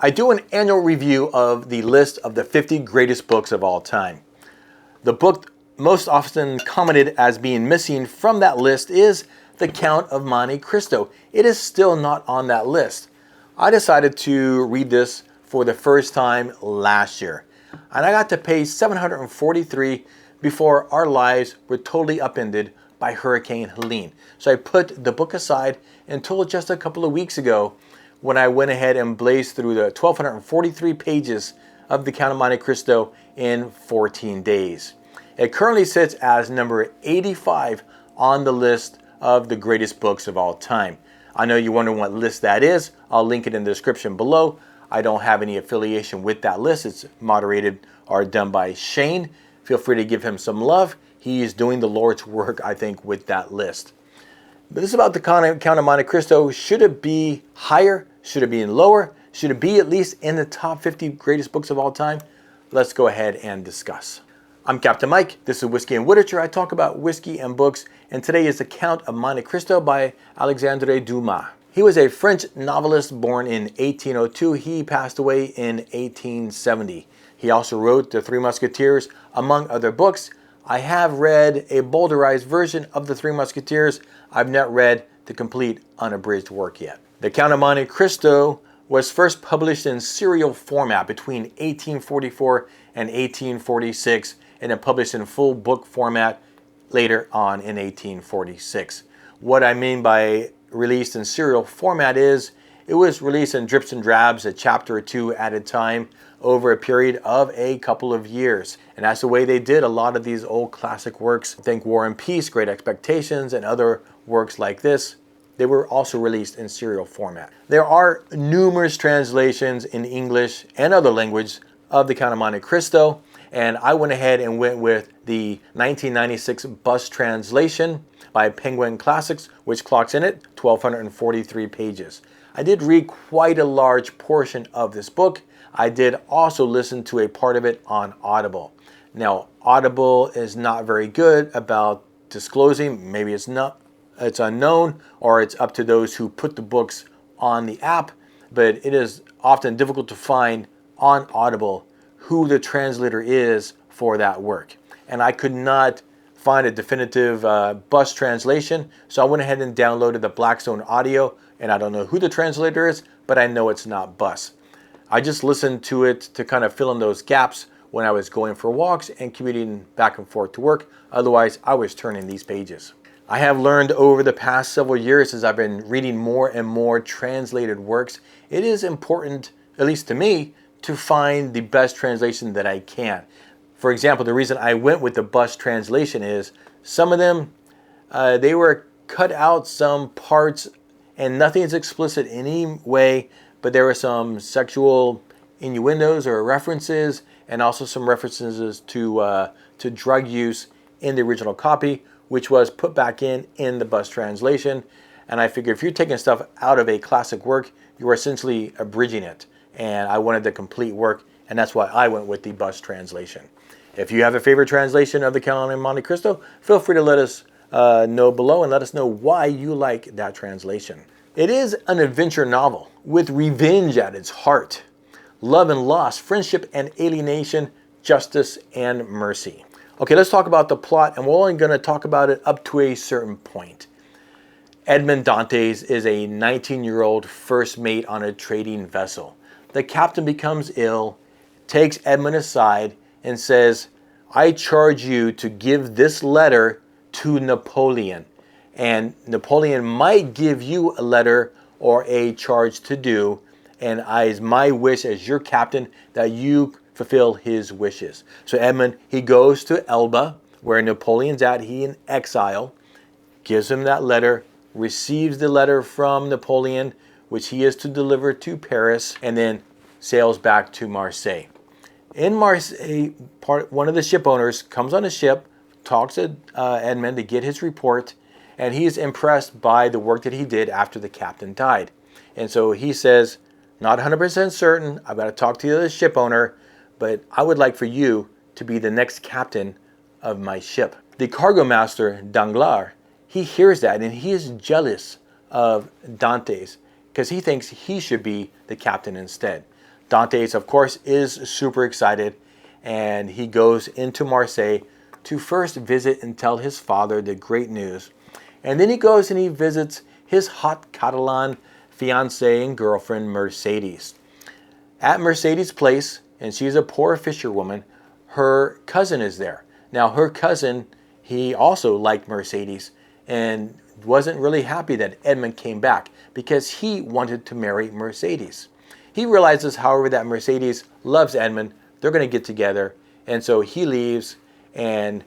I do an annual review of the list of the 50 greatest books of all time. The book most often commented as being missing from that list is The Count of Monte Cristo. It is still not on that list. I decided to read this for the first time last year, and I got to page 743 before our lives were totally upended by Hurricane Helene. So I put the book aside until just a couple of weeks ago when I went ahead and blazed through the 1,243 pages of The Count of Monte Cristo in 14 days. It currently sits as number 85 on the list of the greatest books of all time. I know you're wondering what list that is. I'll link it in the description below. I don't have any affiliation with that list. It's moderated or done by Shane. Feel free to give him some love. He is doing the Lord's work, I think, with that list. But this is about the Count of Monte Cristo. Should it be higher? Should it be lower? Should it be at least in the top 50 greatest books of all time? Let's go ahead and discuss. I'm Captain Mike. This is Whiskey and Witerature. I talk about whiskey and books, and today is The Count of Monte Cristo by Alexandre Dumas. He was a French novelist born in 1802. He passed away in 1870. He also wrote The Three Musketeers, among other books. I have read a bowdlerized version of The Three Musketeers. I've not read the complete unabridged work yet. The Count of Monte Cristo was first published in serial format between 1844 and 1846, and then published in full book format later on in 1846. What I mean by released in serial format is it was released in drips and drabs, a chapter or two at a time over a period of a couple of years. And that's the way they did a lot of these old classic works. Think War and Peace, Great Expectations, and other works like this. They were also released in serial format. There are numerous translations in English and other languages of The Count of Monte Cristo, and I went ahead and went with the 1996 bus translation by Penguin Classics, which clocks in at 1,243 pages. I did read quite a large portion of this book. I did also listen to a part of it on Audible. Now, Audible is not very good about disclosing, maybe it's unknown, or it's up to those who put the books on the app, but it is often difficult to find on Audible who the translator is for that work. And I could not find a definitive bus translation, so I went ahead and downloaded the Blackstone audio, and I don't know who the translator is, but I know it's not bus. I just listened to it to kind of fill in those gaps when I was going for walks and commuting back and forth to work. Otherwise, I was turning these pages. I have learned over the past several years as I've been reading more and more translated works, it is important, at least to me, to find the best translation that I can. For example, the reason I went with the bus translation is some of them, they were cut out some parts and nothing is explicit in any way, but there were some sexual innuendos or references, and also some references to drug use in the original copy, which was put back in the bus translation. And I figure if you're taking stuff out of a classic work, you're essentially abridging it. And I wanted the complete work, and that's why I went with the bus translation. If you have a favorite translation of The Count of Monte Cristo, feel free to let us know below and let us know why you like that translation. It is an adventure novel with revenge at its heart, love and loss, friendship and alienation, justice and mercy. Okay, let's talk about the plot, and we're only going to talk about it up to a certain point. Edmond Dantes is a 19-year-old first mate on a trading vessel. The captain becomes ill, takes Edmond aside, and says, "I charge you to give this letter to Napoleon. And Napoleon might give you a letter or a charge to do, and it's my wish as your captain that you fulfill his wishes." So Edmund, he goes to Elba, where Napoleon's at, he in exile, gives him that letter, receives the letter from Napoleon, which he is to deliver to Paris, and then sails back to Marseille. In Marseille, one of the ship owners comes on a ship, talks to Edmund to get his report, and he is impressed by the work that he did after the captain died. And so he says, "Not 100% certain, I've got to talk to the ship owner, but I would like for you to be the next captain of my ship." The cargo master, Danglars, he hears that and he is jealous of Dantes because he thinks he should be the captain instead. Dantes, of course, is super excited, and he goes into Marseille to first visit and tell his father the great news. And then he goes and he visits his hot Catalan fiancée and girlfriend, Mercedes. At Mercedes' place, and she's a poor fisherwoman, her cousin is there. Now, her cousin, he also liked Mercedes and wasn't really happy that Edmund came back because he wanted to marry Mercedes. He realizes, however, that Mercedes loves Edmund. They're going to get together. And so he leaves and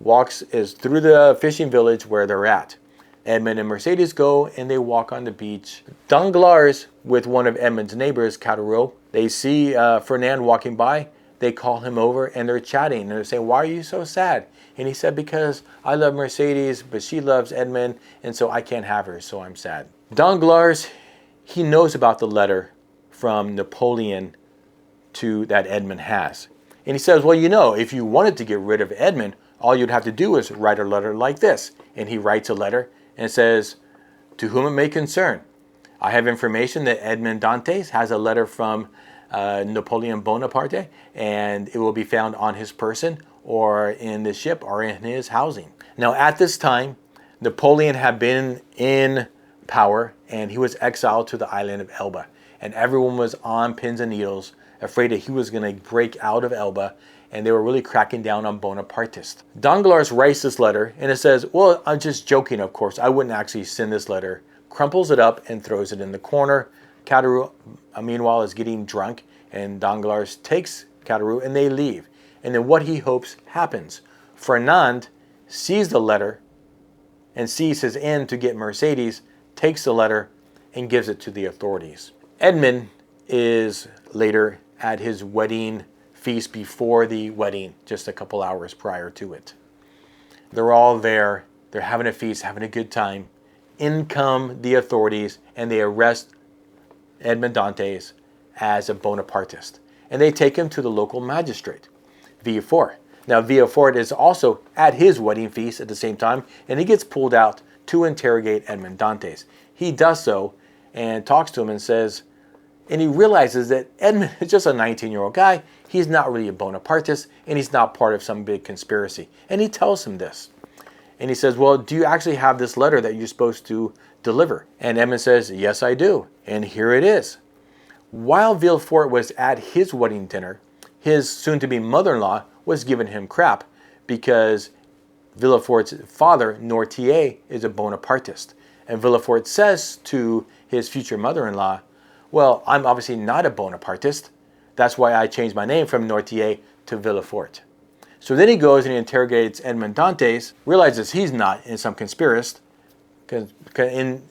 walks through the fishing village where they're at. Edmund and Mercedes go and they walk on the beach. Danglars, with one of Edmund's neighbors, Caderousse, they see Fernand walking by. They call him over and they're chatting. And they're saying, "Why are you so sad?" And he said, "Because I love Mercedes, but she loves Edmund, and so I can't have her, so I'm sad." Danglars, he knows about the letter from Napoleon that Edmund has. And he says, "Well, if you wanted to get rid of Edmund, all you'd have to do is write a letter like this." And he writes a letter and says, "To whom it may concern, I have information that Edmond Dantes has a letter from Napoleon Bonaparte, and it will be found on his person or in the ship or in his housing." Now, at this time, Napoleon had been in power and he was exiled to the island of Elba. And everyone was on pins and needles, afraid that he was going to break out of Elba, and they were really cracking down on Bonapartists. Danglars writes this letter, and it says, "Well, I'm just joking, of course. I wouldn't actually send this letter." Crumples it up and throws it in the corner. Caderousse, meanwhile, is getting drunk, and Danglars takes Caderousse, and they leave. And then what he hopes happens. Fernand sees the letter and sees his end to get Mercedes, takes the letter, and gives it to the authorities. Edmund is later at his wedding feast before the wedding, just a couple hours prior to it. They're all there. They're having a feast, having a good time. In come the authorities, and they arrest Edmond Dantes as a Bonapartist. And they take him to the local magistrate, Villefort. Now, Villefort is also at his wedding feast at the same time, and he gets pulled out to interrogate Edmond Dantes. He does so and talks to him and says, and he realizes that Edmund is just a 19-year-old guy. He's not really a Bonapartist, and he's not part of some big conspiracy. And he tells him this. And he says, "Well, do you actually have this letter that you're supposed to deliver?" And Edmund says, "Yes, I do. And here it is." While Villefort was at his wedding dinner, his soon-to-be mother-in-law was giving him crap because Villefort's father, Noirtier, is a Bonapartist. And Villefort says to his future mother-in-law, "Well, I'm obviously not a Bonapartist. That's why I changed my name from Noirtier to Villefort." So then he goes and he interrogates Edmond Dantes, realizes he's not in some conspiracist,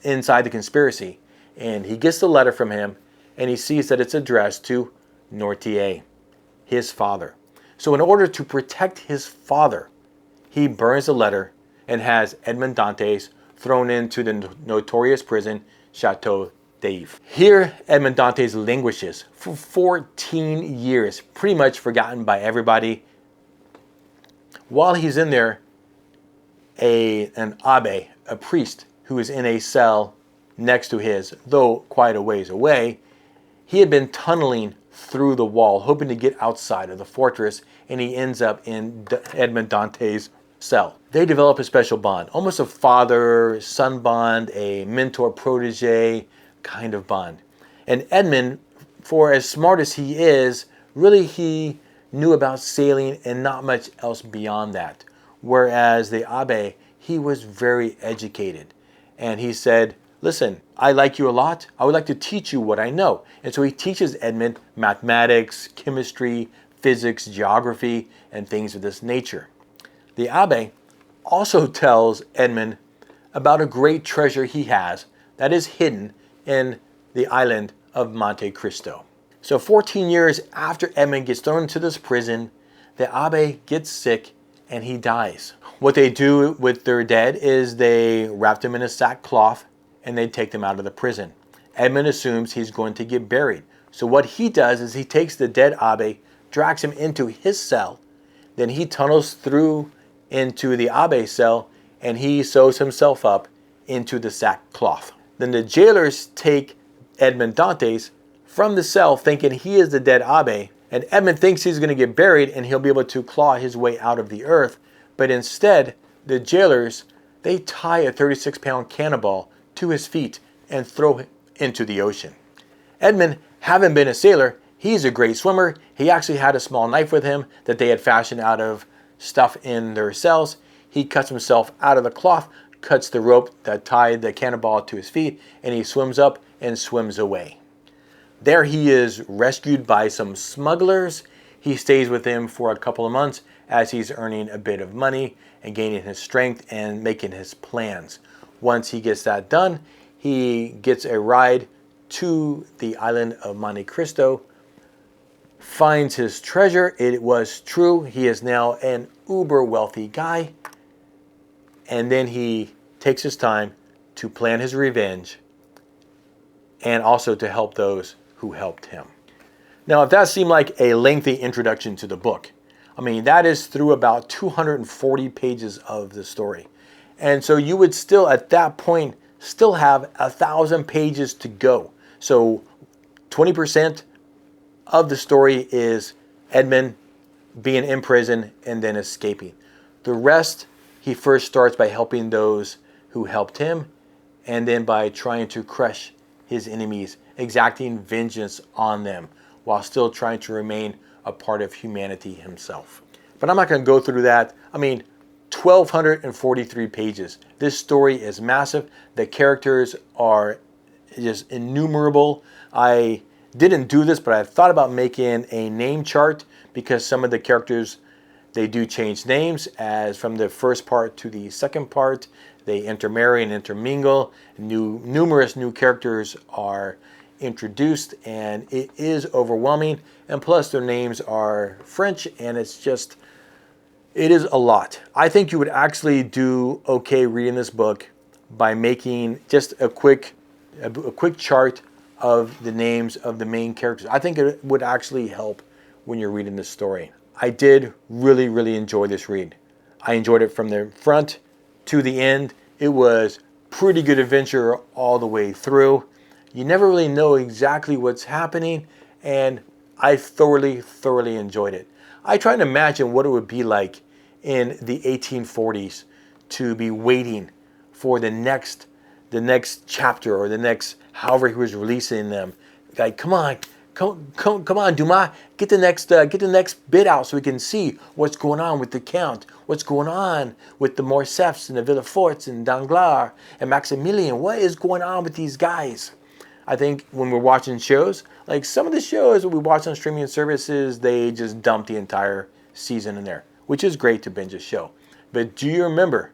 inside the conspiracy. And he gets the letter from him, and he sees that it's addressed to Noirtier, his father. So in order to protect his father, he burns the letter and has Edmond Dantes thrown into the notorious prison, Chateau d'If. Here, Edmond Dantes languishes for 14 years, pretty much forgotten by everybody. While he's in there, an abbé, a priest, who is in a cell next to his, though quite a ways away, he had been tunneling through the wall, hoping to get outside of the fortress, and he ends up in Edmond Dantes' cell. They develop a special bond, almost a father-son bond, a mentor-protege kind of bond. And Edmund, for as smart as he is, really he knew about sailing and not much else beyond that. Whereas the Abbé, he was very educated. And he said, "Listen, I like you a lot. I would like to teach you what I know." And so he teaches Edmund mathematics, chemistry, physics, geography, and things of this nature. The Abbé also tells Edmund about a great treasure he has that is hidden in the island of Monte Cristo. So 14 years after Edmund gets thrown into this prison, the Abbé gets sick and he dies. What they do with their dead is they wrap them in a sackcloth and they take them out of the prison. Edmund assumes he's going to get buried. So what he does is he takes the dead Abbé, drags him into his cell, then he tunnels through into the Abbé's cell and he sews himself up into the sackcloth. Then the jailers take Edmond Dantes from the cell thinking he is the dead Abe. And Edmund thinks he's going to get buried and he'll be able to claw his way out of the earth. But instead, the jailers, they tie a 36-pound cannonball to his feet and throw him into the ocean. Edmund, having been a sailor, he's a great swimmer. He actually had a small knife with him that they had fashioned out of stuff in their cells. He cuts himself out of the cloth, cuts the rope that tied the cannonball to his feet, and he swims up and swims away. There he is rescued by some smugglers. He stays with them for a couple of months as he's earning a bit of money and gaining his strength and making his plans. Once he gets that done, he gets a ride to the island of Monte Cristo, finds his treasure. It was true. He is now an uber wealthy guy. And then he takes his time to plan his revenge and also to help those who helped him. Now, if that seemed like a lengthy introduction to the book, I mean, that is through about 240 pages of the story. And so you would still, at that point, still have 1,000 pages to go. So 20% of the story is Edmund being in prison and then escaping. The rest, he first starts by helping those who helped him, and then by trying to crush his enemies, exacting vengeance on them, while still trying to remain a part of humanity himself. But I'm not going to go through that. I mean, 1,243 pages. This story is massive. The characters are just innumerable. I didn't do this, but I thought about making a name chart because some of the characters, they do change names as from the first part to the second part. They intermarry and intermingle. Numerous new characters are introduced, and it is overwhelming. And plus their names are French, and it is a lot. I think you would actually do okay reading this book by making just a quick chart of the names of the main characters. I think it would actually help when you're reading this story. I did really, really enjoy this read. I enjoyed it from the front to the end. It was pretty good adventure all the way through. You never really know exactly what's happening, and I thoroughly, thoroughly enjoyed it. I tried to imagine what it would be like in the 1840s to be waiting for the next chapter or the next, however he was releasing them. Like, come on, Dumas, get the next bit out so we can see what's going on with the Count, what's going on with the Morcerfs and the Villaforts and Danglars and Maximilian. What is going on with these guys? I think when we're watching shows, like some of the shows that we watch on streaming services, they just dump the entire season in there, which is great to binge a show. But do you remember,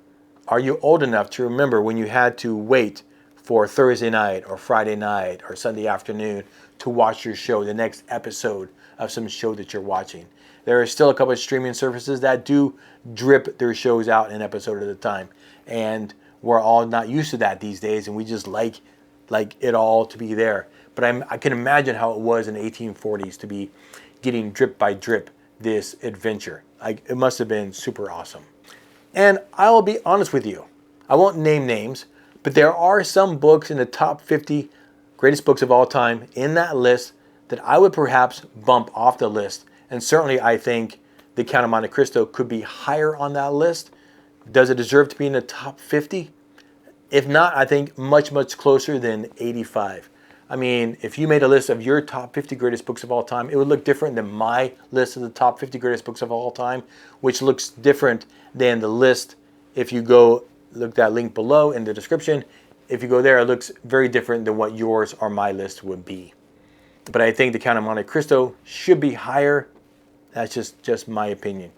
are you old enough to remember when you had to wait for Thursday night or Friday night or Sunday afternoon to watch your show, the next episode of some show that you're watching? There are still a couple of streaming services that do drip their shows out an episode at a time. And we're all not used to that these days, and we just like it all to be there. But I can imagine how it was in the 1840s to be getting drip by drip this adventure. It must have been super awesome. And I will be honest with you, I won't name names, but there are some books in the top 50 greatest books of all time in that list that I would perhaps bump off the list. And certainly I think The Count of Monte Cristo could be higher on that list. Does it deserve to be in the top 50? If not, I think much, much closer than 85. I mean, if you made a list of your top 50 greatest books of all time, it would look different than my list of the top 50 greatest books of all time, which looks different than the list. If you go look that link below in the description, if you go there, it looks very different than what yours or my list would be. But I think The Count of Monte Cristo should be higher. That's just my opinion.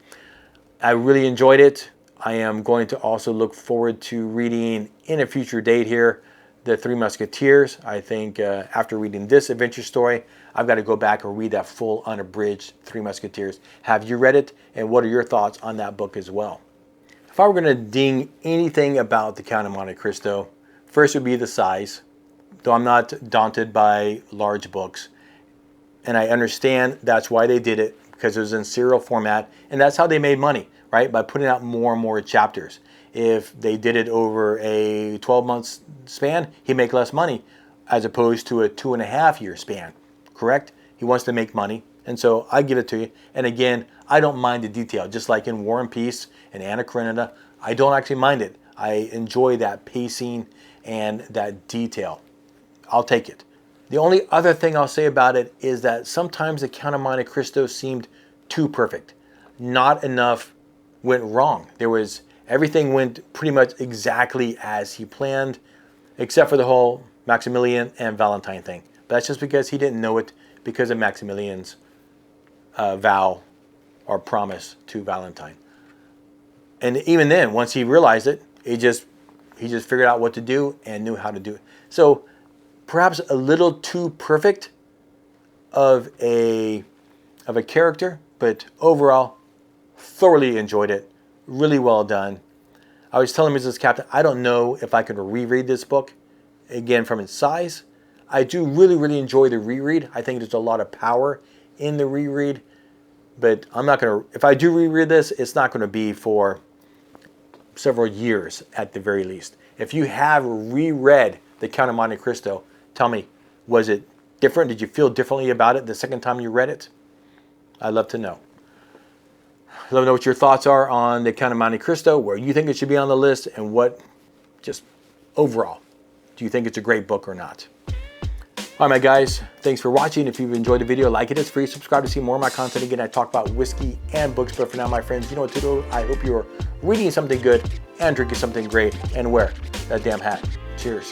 I really enjoyed it. I am going to also look forward to reading in a future date here The Three Musketeers. I think after reading this adventure story, I've got to go back and read that full unabridged Three Musketeers. Have you read it? And what are your thoughts on that book as well? If I were going to ding anything about The Count of Monte Cristo, first would be the size, though I'm not daunted by large books. And I understand that's why they did it, because it was in serial format, and that's how they made money, right? By putting out more and more chapters. If they did it over a 12-month span, he'd make less money as opposed to a 2.5-year span. correct? He wants to make money. And so I give it to you. And again, I don't mind the detail. Just like in War and Peace and Anna Karenina, I don't actually mind it. I enjoy that pacing and that detail. I'll take it. The only other thing I'll say about it is that sometimes the Count of Monte Cristo seemed too perfect. Not enough went wrong. Everything went pretty much exactly as he planned, except for the whole Maximilian and Valentine thing. But that's just because he didn't know it because of Maximilian's vow or promise to Valentine. And even then, once he realized it, he just figured out what to do and knew how to do it. So perhaps a little too perfect of a character, but overall, thoroughly enjoyed it. Really well done. I was telling Mrs. Captain, I don't know if I could reread this book, again, from its size. I do really enjoy the reread. I think there's a lot of power in the reread, but I'm not going to, if I do reread this, it's not going to be for several years at the very least. If you have reread The Count of Monte Cristo, tell me, was it different? Did you feel differently about it the second time you read it? I'd love to know. Let me know what your thoughts are on The Count of Monte Cristo, where you think it should be on the list, and what, just overall, do you think it's a great book or not? All right, my guys, thanks for watching. If you've enjoyed the video, like it. It's free. Subscribe to see more of my content. Again, I talk about whiskey and books, but for now, my friends, you know what to do. I hope you're reading something good and drinking something great, and wear that damn hat. Cheers.